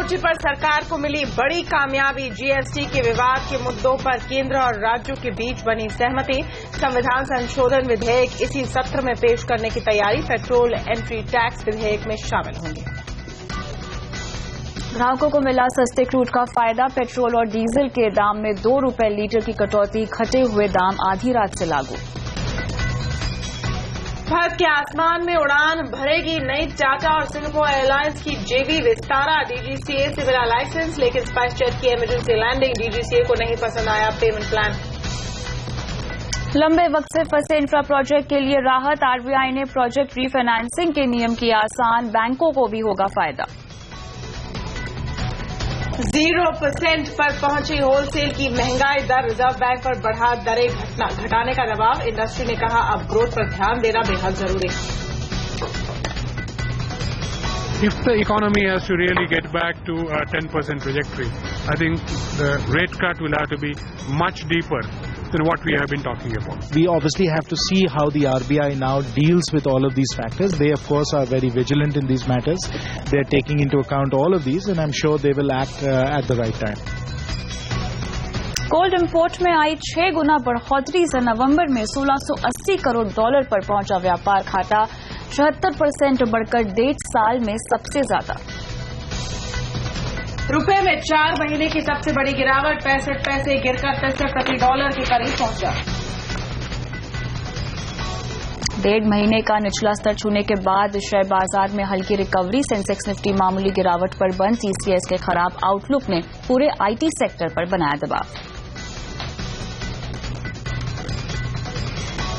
मोर्चे पर सरकार को मिली बड़ी कामयाबी। जीएसटी के विवाद के मुद्दों पर केंद्र और राज्यों के बीच बनी सहमति। संविधान संशोधन विधेयक इसी सत्र में पेश करने की तैयारी। पेट्रोल एंट्री टैक्स विधेयक में शामिल होंगे। ग्राहकों को मिला सस्ते क्रूड का फायदा। पेट्रोल और डीजल के दाम में 2 रुपए लीटर की कटौती। घटे हुए दाम आधी रात से लागू। भारत के आसमान में उड़ान भरेगी नई टाटा और सिंगापुर एयरलाइंस की जेवी विस्तारा। डीजीसीए से मिला लाइसेंस, लेकिन स्पाइसजेट की इमरजेंसी लैंडिंग। डीजीसीए को नहीं पसंद आया पेमेंट प्लान। लंबे वक्त से फंसे इंफ्रा प्रोजेक्ट के लिए राहत। आरबीआई ने प्रोजेक्ट रीफाइनेंसिंग के नियम किए आसान। बैंकों को भी होगा फायदा। 0% पर पहुंची होलसेल की महंगाई दर। रिजर्व बैंक पर बढ़ा दरें घटाने का दबाव। इंडस्ट्री ने कहा अब ग्रोथ पर ध्यान देना बेहद जरूरी। If the economy has to really get back to a 10% trajectory, I think the rate cut will have to be much deeper than what we have been talking about. We obviously have to see how the RBI now deals with all of these factors. They of course are very vigilant in these matters. They are taking into account all of these, and I'm sure they will act at the right time. Gold import में आई 6 गुना बढ़ोतरी से नवंबर में $1680 करोड़ पर पहुंचा व्यापार खाता। 76% बढ़कर 1.5 साल में सबसे ज्यादा। रुपए में 4 महीने की सबसे बड़ी गिरावट। 65 पैसे गिरकर 63 प्रति डॉलर के करीब पहुंचा। 1.5 महीने का निचला स्तर छूने के बाद शेयर बाजार में हल्की रिकवरी। सेंसेक्स निफ्टी मामूली गिरावट पर बंद। टीसीएस के खराब आउटलुक ने पूरे आईटी सेक्टर पर बनाया दबाव।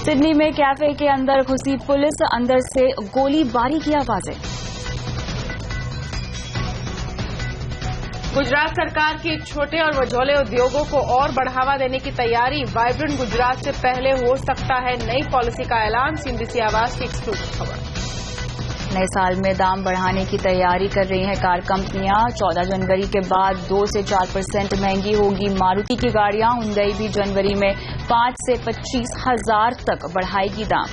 सिडनी में कैफे के अंदर घुसी पुलिस। अंदर से गोलीबारी की आवाजें। गुजरात सरकार की छोटे और मझोले उद्योगों को और बढ़ावा देने की तैयारी। वाइब्रेंट गुजरात से पहले हो सकता है नई पॉलिसी का ऐलान। सीएनबीसी आवाज की एक्सक्लूसिव खबर। नए साल में दाम बढ़ाने की तैयारी कर रही हैं कार कंपनियां। 14 जनवरी के बाद 2 से 4% महंगी होगी मारुति की गाड़ियां। हुंडई भी जनवरी में 5 से 25 हजार तक बढ़ाएगी दाम।